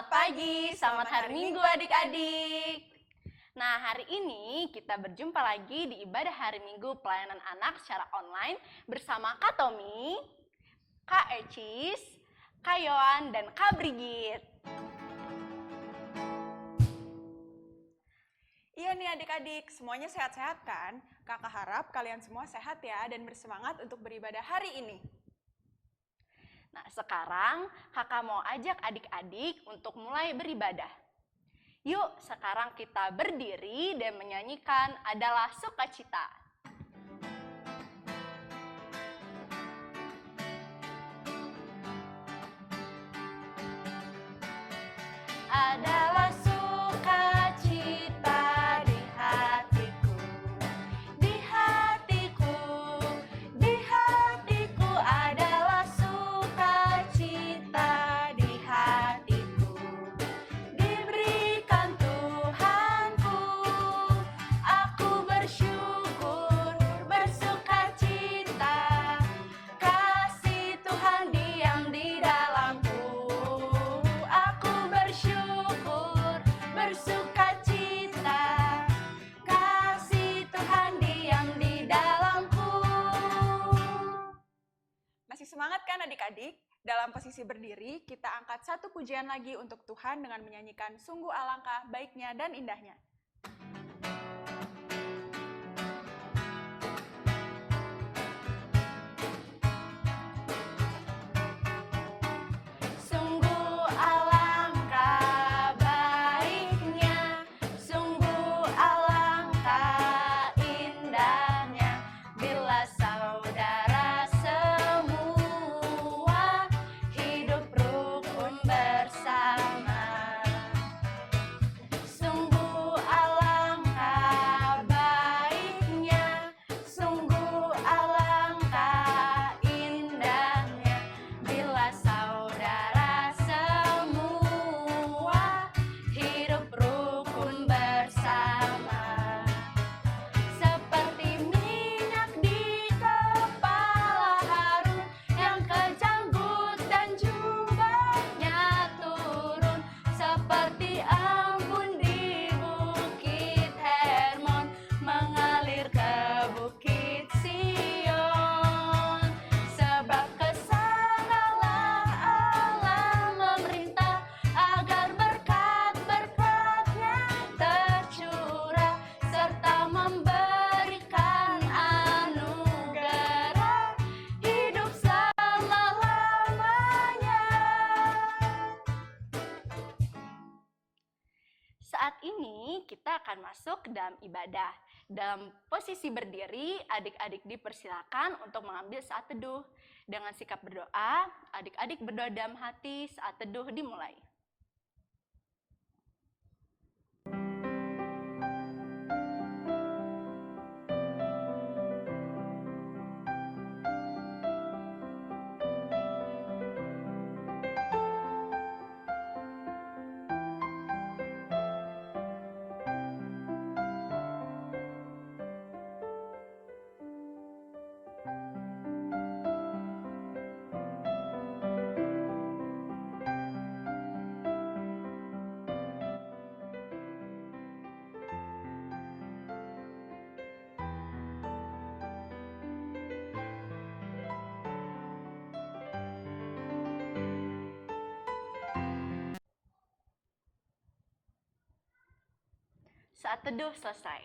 Selamat pagi, selamat hari Minggu adik-adik. Nah, hari ini kita berjumpa lagi di ibadah hari Minggu pelayanan anak secara online bersama Kak Tommy, Kak Ecis, Kak Yohan, dan Kak Brigit. Iya nih adik-adik, semuanya sehat-sehat kan? Kakak harap kalian semua sehat ya dan bersemangat untuk beribadah hari ini. Nah, sekarang kakak mau ajak adik-adik untuk mulai beribadah. Yuk, sekarang kita berdiri dan menyanyikan Adalah Sukacita. Adalah sukacita di hatiku, di hatiku, di hatiku adalah sukacita di hatiku. Diberikan Tuhanku, aku bersyukur, bersukacita. Kasih Tuhan diam di dalamku. Aku bersyukur, bersukacita. Kasih Tuhan diam di dalamku. Masih semangat kan adik-adik? Dalam posisi berdiri, kita angkat satu pujian lagi untuk Tuhan dengan menyanyikan Sungguh Alangkah Baiknya dan Indahnya. Sungguh alangkah baiknya, sungguh alangkah indahnya, bila saudara semua hidup rukun bersama. Sungguh alangkah baiknya, sungguh alangkah indahnya, bila saudara semua hidup rukun bersama. Seperti minyak di kepala Harun yang kejanggut dan jubahnya turun, seperti embun di bukit Hermon mengalir ke bukit Sion. Sebab kesanalah Allah memerintah agar berkat-berkat-Nya tercurah serta memberikan anugerah hidup selama-lamanya. Saat ini kita akan masuk ke dalam ibadah. Dalam posisi berdiri, adik-adik dipersilakan untuk mengambil saat teduh. Dengan sikap berdoa, adik-adik berdoa dalam hati saat teduh dimulai. Saat teduh selesai.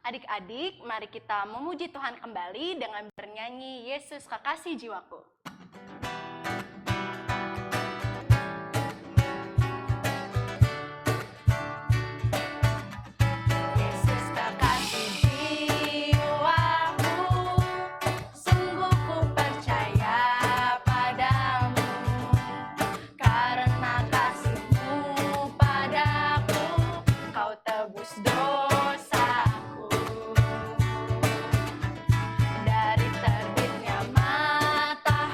Adik-adik, mari kita memuji Tuhan kembali dengan bernyanyi Yesus Kekasih Jiwaku. Yesus kekasih jiwaku, sungguh ku percaya padamu, karena kasih-Mu padaku, Kau tebus dosaku. Dari terbitnya matahari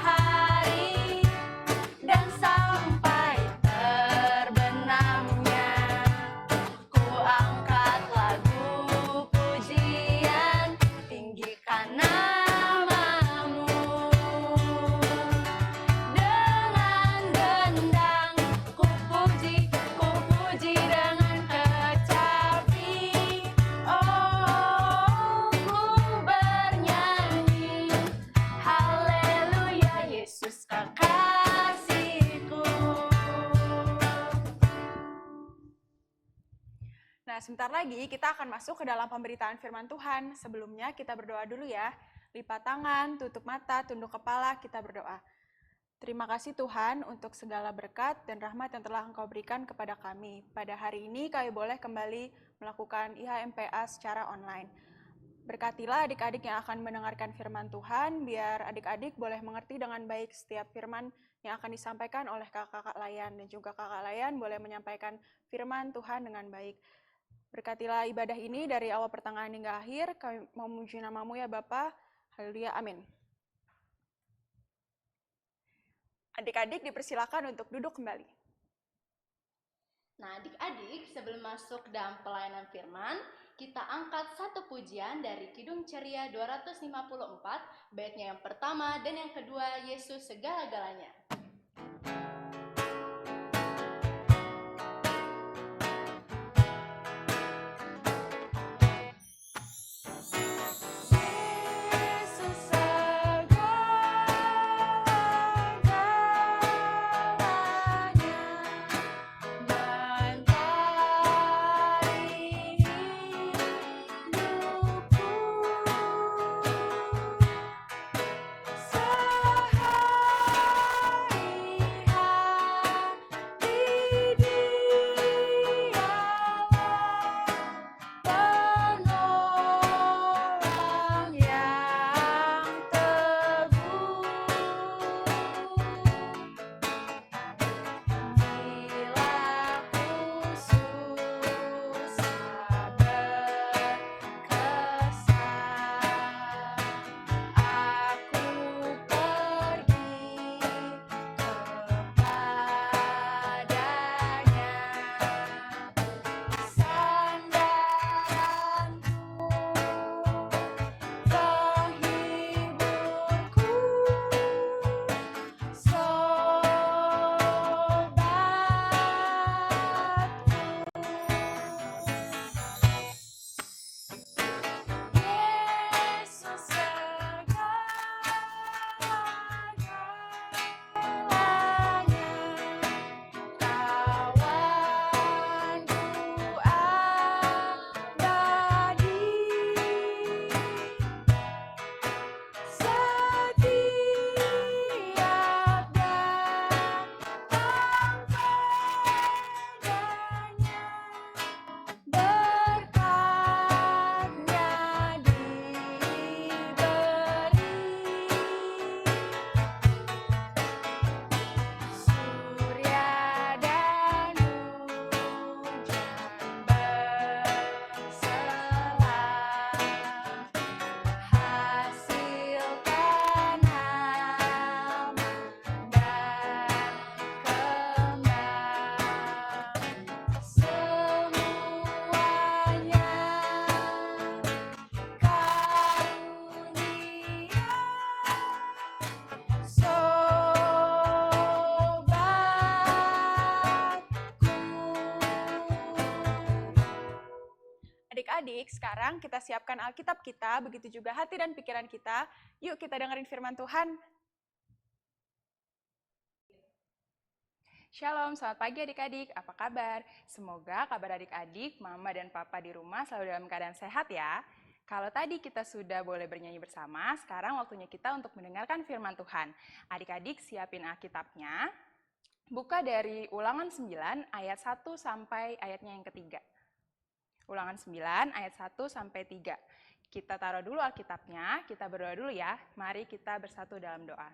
sebentar lagi kita akan masuk ke dalam pemberitaan firman Tuhan. Sebelumnya kita berdoa dulu ya. Lipat tangan, tutup mata, tunduk kepala, kita berdoa. Terima kasih Tuhan untuk segala berkat dan rahmat yang telah Engkau berikan kepada kami. Pada hari ini kami boleh kembali melakukan IHMPA secara online. Berkatilah adik-adik yang akan mendengarkan firman Tuhan, biar adik-adik boleh mengerti dengan baik setiap firman yang akan disampaikan oleh kakak-kakak layan, dan juga kakak layan boleh menyampaikan firman Tuhan dengan baik. Berkatilah ibadah ini dari awal pertengahan hingga akhir, kami memuji nama-Mu ya Bapa. Haleluya, amin. Adik-adik dipersilakan untuk duduk kembali. Nah, adik-adik, sebelum masuk dalam pelayanan firman, kita angkat satu pujian dari Kidung Ceria 254, baitnya yang pertama dan yang kedua, Yesus segala-galanya. Adik-adik, sekarang kita siapkan Alkitab kita, begitu juga hati dan pikiran kita. Yuk kita dengerin firman Tuhan. Shalom, selamat pagi adik-adik. Apa kabar? Semoga kabar adik-adik, mama dan papa di rumah selalu dalam keadaan sehat ya. Kalau tadi kita sudah boleh bernyanyi bersama, sekarang waktunya kita untuk mendengarkan firman Tuhan. Adik-adik siapin Alkitabnya. Buka dari Ulangan 9 ayat 1 sampai ayatnya yang ketiga. Ulangan 9 ayat 1 sampai 3. Kita taruh dulu Alkitabnya, kita berdoa dulu ya. Mari kita bersatu dalam doa.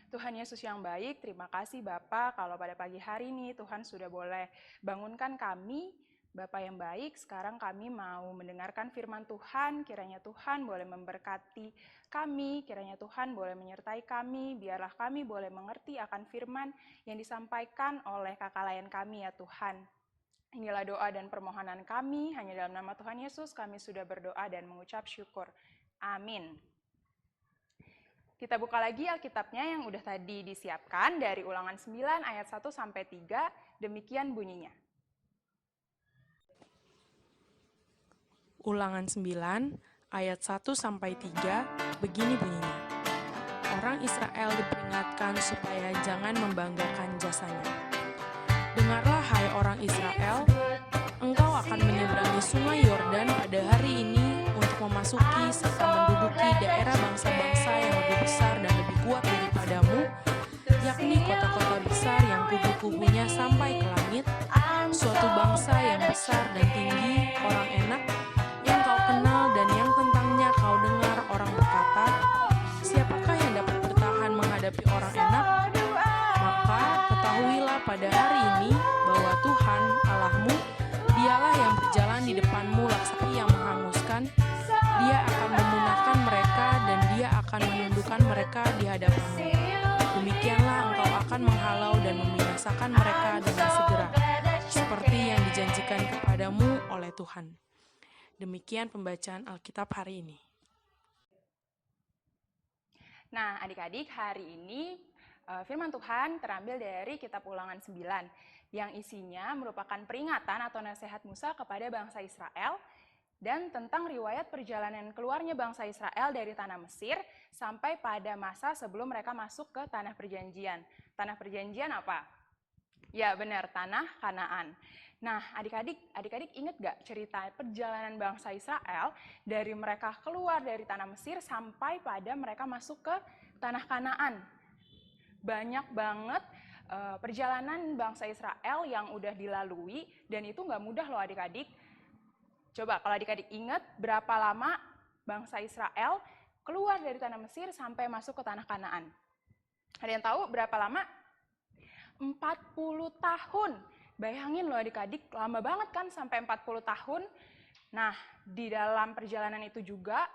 Tuhan Yesus yang baik, terima kasih Bapa kalau pada pagi hari ini Tuhan sudah boleh bangunkan kami. Bapa yang baik, sekarang kami mau mendengarkan firman Tuhan, kiranya Tuhan boleh memberkati kami, kiranya Tuhan boleh menyertai kami, biarlah kami boleh mengerti akan firman yang disampaikan oleh kakak layan kami ya Tuhan. Inilah doa dan permohonan kami, hanya dalam nama Tuhan Yesus kami sudah berdoa dan mengucap syukur. Amin. Kita buka lagi Alkitabnya yang udah tadi disiapkan dari Ulangan 9 ayat 1 sampai 3, demikian bunyinya. Ulangan 9 ayat 1 sampai 3, begini bunyinya. Orang Israel diperingatkan supaya jangan membanggakan jasanya. Dengarlah hai orang Israel, Engkau akan menyeberangi sungai Yordan pada hari ini untuk memasuki serta menduduki daerah bangsa-bangsa yang lebih besar dan lebih kuat daripadamu, yakni kota-kota besar yang kubu-kubunya sampai ke langit, suatu bangsa yang besar dan tinggi, orang enak, yang kau kenal dan yang tentangnya kau dengar orang berkata, siapakah yang dapat bertahan menghadapi orang enak? Maka ketahuilah pada hari ini bahwa Tuhan Allahmu, Dialah yang berjalan di depanmu laksana yang menghanguskan. Dia akan memunahkan mereka dan Dia akan menundukkan mereka di hadapanmu. Demikianlah engkau akan menghalau dan membinasakan mereka dengan segera, seperti yang dijanjikan kepadamu oleh Tuhan. Demikian pembacaan Alkitab hari ini. Nah, adik-adik, hari ini firman Tuhan terambil dari kitab Ulangan 9 yang isinya merupakan peringatan atau nasihat Musa kepada bangsa Israel dan tentang riwayat perjalanan keluarnya bangsa Israel dari tanah Mesir sampai pada masa sebelum mereka masuk ke tanah perjanjian. Tanah perjanjian apa? Ya benar, tanah Kanaan. Nah, adik-adik ingat gak cerita perjalanan bangsa Israel dari mereka keluar dari tanah Mesir sampai pada mereka masuk ke tanah Kanaan? Banyak banget perjalanan bangsa Israel yang udah dilalui dan itu gak mudah loh adik-adik. Coba kalau adik-adik ingat berapa lama bangsa Israel keluar dari tanah Mesir sampai masuk ke tanah Kanaan? Ada yang tahu berapa lama? 40 tahun. Bayangin loh adik-adik, lama banget kan sampai 40 tahun. Nah, di dalam perjalanan itu juga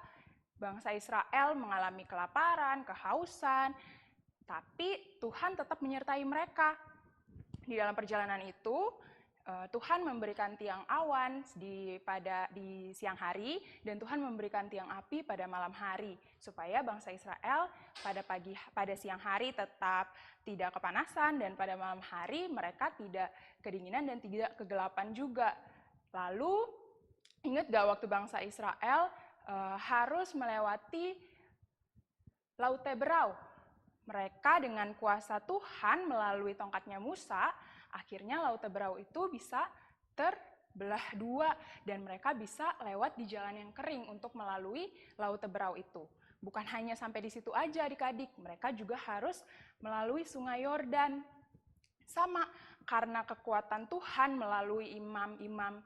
bangsa Israel mengalami kelaparan, kehausan, tapi Tuhan tetap menyertai mereka. Di dalam perjalanan itu, Tuhan memberikan tiang awan di siang hari dan Tuhan memberikan tiang api pada malam hari supaya bangsa Israel pada siang hari tetap tidak kepanasan dan pada malam hari mereka tidak kedinginan dan tidak kegelapan juga. Lalu ingat gak waktu bangsa Israel harus melewati Laut Teberau? Mereka dengan kuasa Tuhan melalui tongkatnya Musa, akhirnya Laut Teberau itu bisa terbelah dua dan mereka bisa lewat di jalan yang kering untuk melalui Laut Teberau itu. Bukan hanya sampai di situ aja adik-adik, mereka juga harus melalui Sungai Yordan. Sama, karena kekuatan Tuhan melalui imam-imam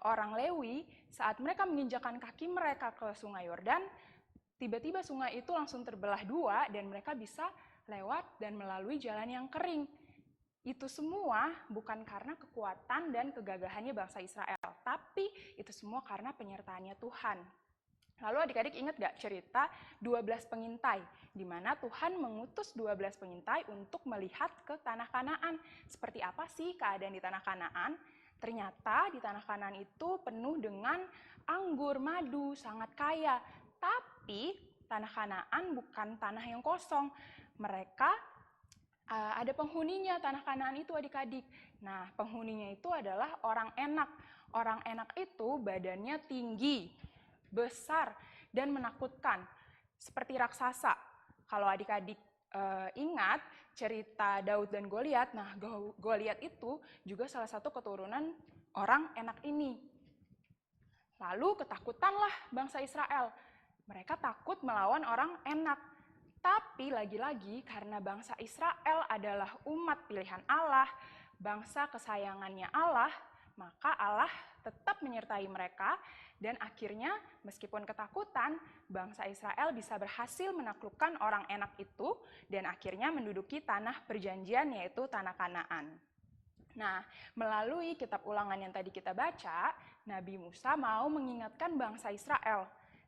orang Lewi, saat mereka menginjakkan kaki mereka ke Sungai Yordan, tiba-tiba sungai itu langsung terbelah dua dan mereka bisa lewat dan melalui jalan yang kering. Itu semua bukan karena kekuatan dan kegagahannya bangsa Israel, tapi itu semua karena penyertaannya Tuhan. Lalu adik-adik ingat gak cerita 12 pengintai, di mana Tuhan mengutus 12 pengintai untuk melihat ke tanah Kanaan. Seperti apa sih keadaan di tanah Kanaan? Ternyata di tanah Kanaan itu penuh dengan anggur, madu, sangat kaya. Tapi tanah Kanaan bukan tanah yang kosong. Mereka ada penghuninya tanah Kanaan itu adik-adik. Nah, penghuninya itu adalah orang enak. Orang enak itu badannya tinggi, besar, dan menakutkan. Seperti raksasa. Kalau adik-adik ingat cerita Daud dan Goliat, nah Goliat itu juga salah satu keturunan orang enak ini. Lalu ketakutanlah bangsa Israel. Mereka takut melawan orang enak. Tapi lagi-lagi karena bangsa Israel adalah umat pilihan Allah, bangsa kesayangannya Allah, maka Allah tetap menyertai mereka dan akhirnya meskipun ketakutan, bangsa Israel bisa berhasil menaklukkan orang enak itu dan akhirnya menduduki tanah perjanjian yaitu tanah Kanaan. Nah, melalui kitab Ulangan yang tadi kita baca, Nabi Musa mau mengingatkan bangsa Israel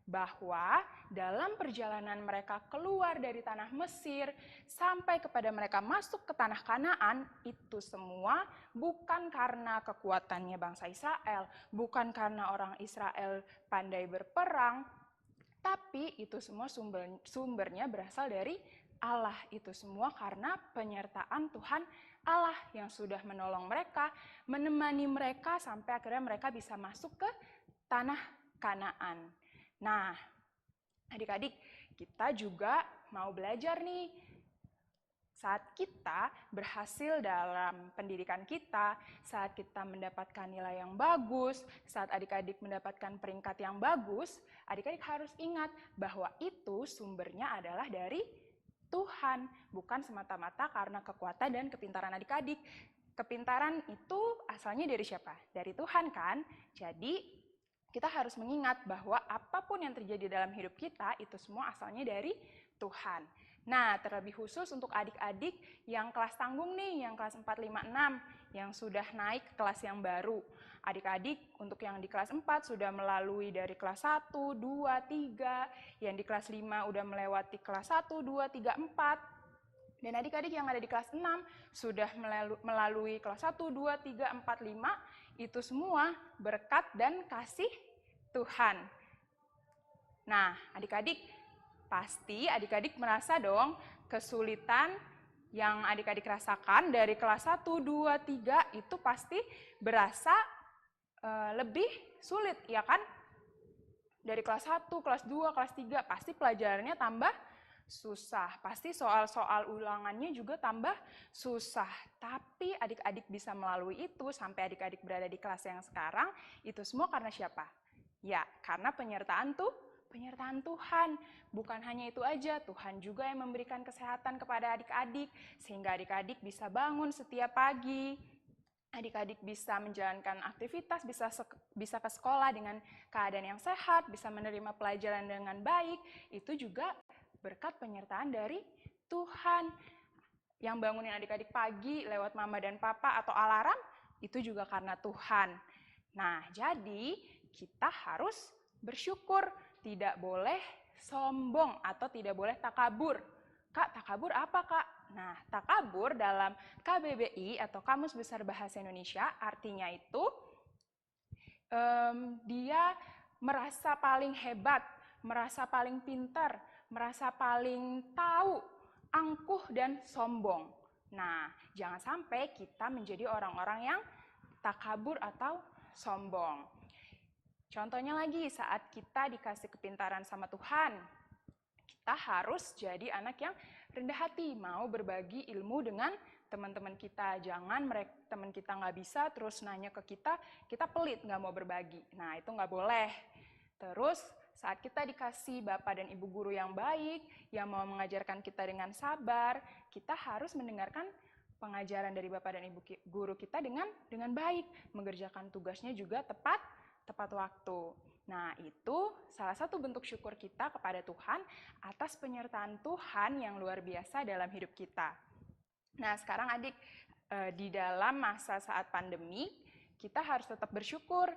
bahwa dalam perjalanan mereka keluar dari tanah Mesir sampai kepada mereka masuk ke tanah Kanaan, itu semua bukan karena kekuatannya bangsa Israel, bukan karena orang Israel pandai berperang, tapi itu semua sumbernya berasal dari Allah. Itu semua karena penyertaan Tuhan Allah yang sudah menolong mereka, menemani mereka sampai akhirnya mereka bisa masuk ke tanah Kanaan. Nah, adik-adik, kita juga mau belajar nih. Saat kita berhasil dalam pendidikan kita, saat kita mendapatkan nilai yang bagus, saat adik-adik mendapatkan peringkat yang bagus, adik-adik harus ingat bahwa itu sumbernya adalah dari Tuhan, bukan semata-mata karena kekuatan dan kepintaran adik-adik. Kepintaran itu asalnya dari siapa? Dari Tuhan kan? Jadi kita harus mengingat bahwa apapun yang terjadi dalam hidup kita itu semua asalnya dari Tuhan. Nah, terlebih khusus untuk adik-adik yang kelas tanggung nih, yang kelas 4, 5, 6, yang sudah naik ke kelas yang baru. Adik-adik untuk yang di kelas 4 sudah melalui dari kelas 1, 2, 3, yang di kelas 5 udah melewati kelas 1, 2, 3, 4. Dan adik-adik yang ada di kelas 6 sudah melalui kelas 1, 2, 3, 4, 5, itu semua berkat dan kasih Tuhan. Nah, adik-adik, pasti adik-adik merasa dong kesulitan yang adik-adik rasakan dari kelas 1, 2, 3 itu pasti berasa lebih sulit, ya kan? Dari kelas 1, kelas 2, kelas 3 pasti pelajarannya tambah susah. Pasti soal-soal ulangannya juga tambah susah. Tapi adik-adik bisa melalui itu sampai adik-adik berada di kelas yang sekarang, itu semua karena siapa? Ya, karena penyertaan Tuhan. Bukan hanya itu aja, Tuhan juga yang memberikan kesehatan kepada adik-adik, sehingga adik-adik bisa bangun setiap pagi, adik-adik bisa menjalankan aktivitas, bisa ke sekolah dengan keadaan yang sehat, bisa menerima pelajaran dengan baik, itu juga berkat penyertaan dari Tuhan. Yang bangunin adik-adik pagi lewat mama dan papa atau alarm, itu juga karena Tuhan. Nah, jadi kita harus bersyukur, tidak boleh sombong atau tidak boleh takabur. Kak, takabur apa Kak? Nah, takabur dalam KBBI atau Kamus Besar Bahasa Indonesia artinya itu dia merasa paling hebat, merasa paling pintar, merasa paling tahu, angkuh dan sombong. Nah, jangan sampai kita menjadi orang-orang yang takabur atau sombong. Contohnya lagi, saat kita dikasih kepintaran sama Tuhan, kita harus jadi anak yang rendah hati, mau berbagi ilmu dengan teman-teman kita. Jangan teman kita nggak bisa, terus nanya ke kita pelit, nggak mau berbagi. Nah, itu nggak boleh. Terus, saat kita dikasih bapak dan ibu guru yang baik, yang mau mengajarkan kita dengan sabar, kita harus mendengarkan pengajaran dari bapak dan ibu guru kita dengan baik, mengerjakan tugasnya juga tepat waktu. Nah, itu salah satu bentuk syukur kita kepada Tuhan atas penyertaan Tuhan yang luar biasa dalam hidup kita. Nah, sekarang adik, di dalam masa saat pandemi, kita harus tetap bersyukur.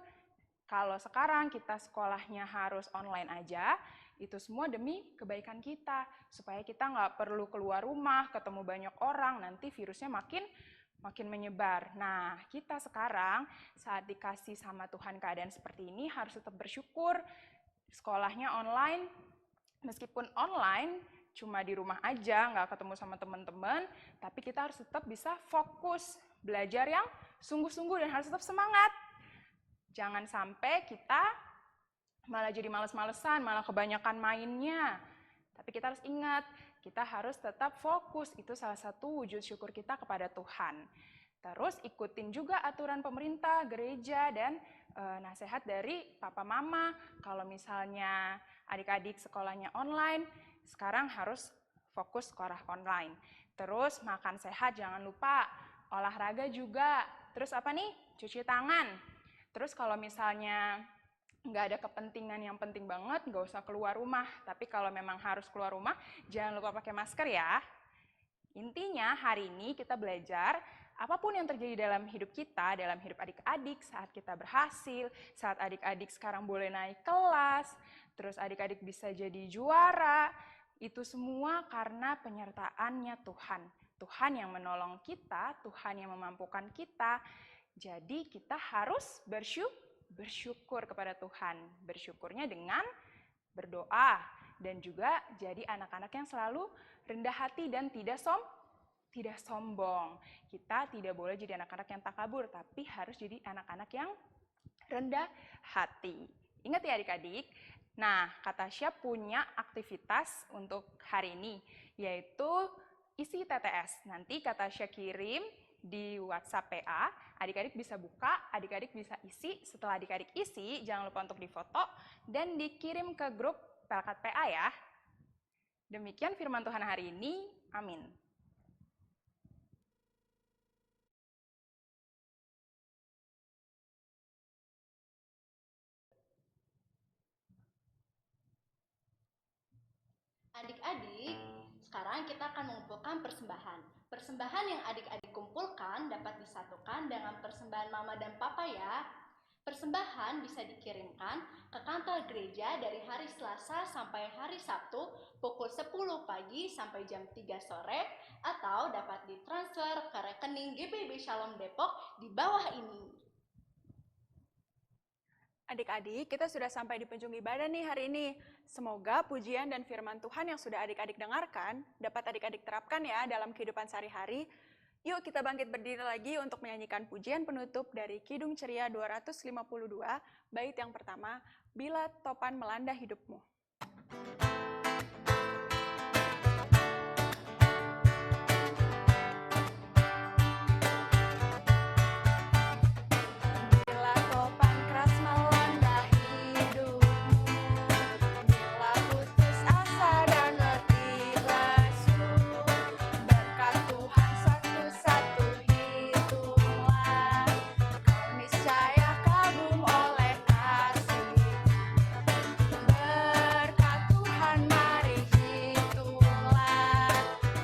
Kalau sekarang kita sekolahnya harus online aja, itu semua demi kebaikan kita, supaya kita nggak perlu keluar rumah, ketemu banyak orang, nanti virusnya makin menyebar. Nah, kita sekarang saat dikasih sama Tuhan keadaan seperti ini harus tetap bersyukur. Sekolahnya online, meskipun online, cuma di rumah aja, nggak ketemu sama teman-teman, tapi kita harus tetap bisa fokus, belajar yang sungguh-sungguh dan harus tetap semangat. Jangan sampai kita malah jadi males-malesan, malah kebanyakan mainnya. Tapi kita harus ingat, kita harus tetap fokus, itu salah satu wujud syukur kita kepada Tuhan. Terus ikutin juga aturan pemerintah, gereja, dan nasihat dari papa mama. Kalau misalnya adik-adik sekolahnya online, sekarang harus fokus sekolah online. Terus makan sehat, jangan lupa. Olahraga juga. Terus apa nih? Cuci tangan. Terus kalau misalnya nggak ada kepentingan yang penting banget, nggak usah keluar rumah. Tapi kalau memang harus keluar rumah, jangan lupa pakai masker ya. Intinya hari ini kita belajar apapun yang terjadi dalam hidup kita, dalam hidup adik-adik, saat kita berhasil, saat adik-adik sekarang boleh naik kelas, terus adik-adik bisa jadi juara, itu semua karena penyertaannya Tuhan. Tuhan yang menolong kita, Tuhan yang memampukan kita. Jadi kita harus bersyukur kepada Tuhan. Bersyukurnya dengan berdoa dan juga jadi anak-anak yang selalu rendah hati dan tidak sombong. Kita tidak boleh jadi anak-anak yang takabur, tapi harus jadi anak-anak yang rendah hati. Ingat ya adik-adik. Nah, Kak Tasya punya aktivitas untuk hari ini, yaitu isi TTS. Nanti Kak Tasya kirim di WhatsApp PA, adik-adik bisa buka, adik-adik bisa isi. Setelah adik-adik isi, jangan lupa untuk difoto dan dikirim ke grup Pelkat PA ya. Demikian firman Tuhan hari ini. Amin. Adik-adik, sekarang kita akan mengumpulkan persembahan. Persembahan yang adik-adik kumpulkan dapat disatukan dengan persembahan mama dan papa ya. Persembahan bisa dikirimkan ke kantor gereja dari hari Selasa sampai hari Sabtu pukul 10 pagi sampai jam 3 sore atau dapat ditransfer ke rekening GPIB Shalom Depok di bawah ini. Adik-adik, kita sudah sampai di penghujung ibadah nih hari ini. Semoga pujian dan firman Tuhan yang sudah adik-adik dengarkan dapat adik-adik terapkan ya dalam kehidupan sehari-hari. Yuk kita bangkit berdiri lagi untuk menyanyikan pujian penutup dari Kidung Ceria 252, bait yang pertama, Bila Topan Melanda Hidupmu. Bila topan keras melanda hidupmu, bila putus asa dan letih lesu, berkat Tuhan satu-satu hitunglah, kau niscaya kagum oleh kasih. Berkat Tuhan mari hitunglah,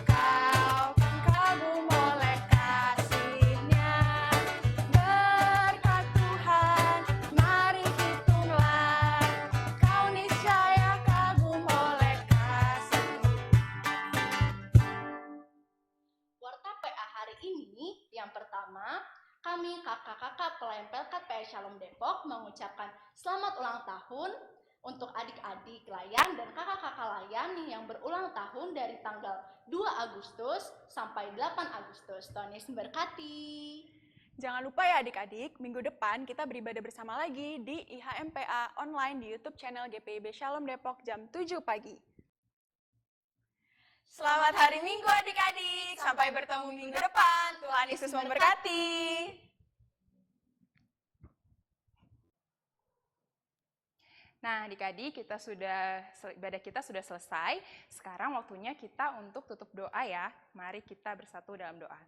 kau kan kagum oleh kasih-Nya. Berkat Tuhan mari hitunglah, kau niscaya kagum oleh kasih. Warta PA hari ini yang pertama, kami kakak-kakak pelayan Pelkat PA Shalom Depok mengucapkan selamat ulang tahun untuk adik-adik layan dan kakak-kakak layan yang berulang tahun dari tanggal 2 Agustus sampai 8 Agustus. Tuhan Yesus memberkati. Jangan lupa ya adik-adik, minggu depan kita beribadah bersama lagi di IHMPA online di YouTube channel GPIB Shalom Depok jam 7 pagi. Selamat hari Minggu adik-adik, sampai bertemu minggu depan. Tuhan Yesus memberkati. Nah, adik-adik, ibadah kita sudah selesai. Sekarang waktunya kita untuk tutup doa ya. Mari kita bersatu dalam doa.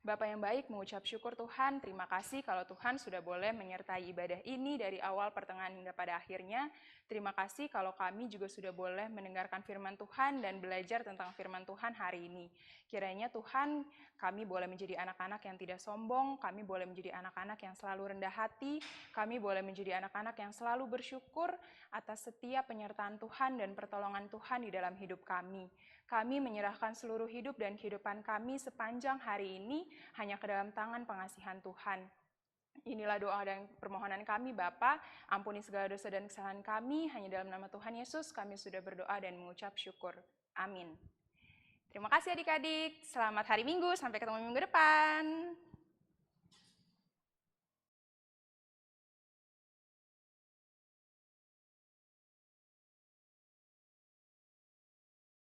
Bapa yang baik, mengucap syukur Tuhan, terima kasih kalau Tuhan sudah boleh menyertai ibadah ini dari awal, pertengahan, hingga pada akhirnya. Terima kasih kalau kami juga sudah boleh mendengarkan firman Tuhan dan belajar tentang firman Tuhan hari ini. Kiranya Tuhan, kami boleh menjadi anak-anak yang tidak sombong, kami boleh menjadi anak-anak yang selalu rendah hati, kami boleh menjadi anak-anak yang selalu bersyukur atas setiap penyertaan Tuhan dan pertolongan Tuhan di dalam hidup kami. Kami menyerahkan seluruh hidup dan kehidupan kami sepanjang hari ini hanya ke dalam tangan pengasihan Tuhan. Inilah doa dan permohonan kami, Bapa. Ampuni segala dosa dan kesalahan kami. Hanya dalam nama Tuhan Yesus kami sudah berdoa dan mengucap syukur. Amin. Terima kasih adik-adik. Selamat hari Minggu. Sampai ketemu minggu depan.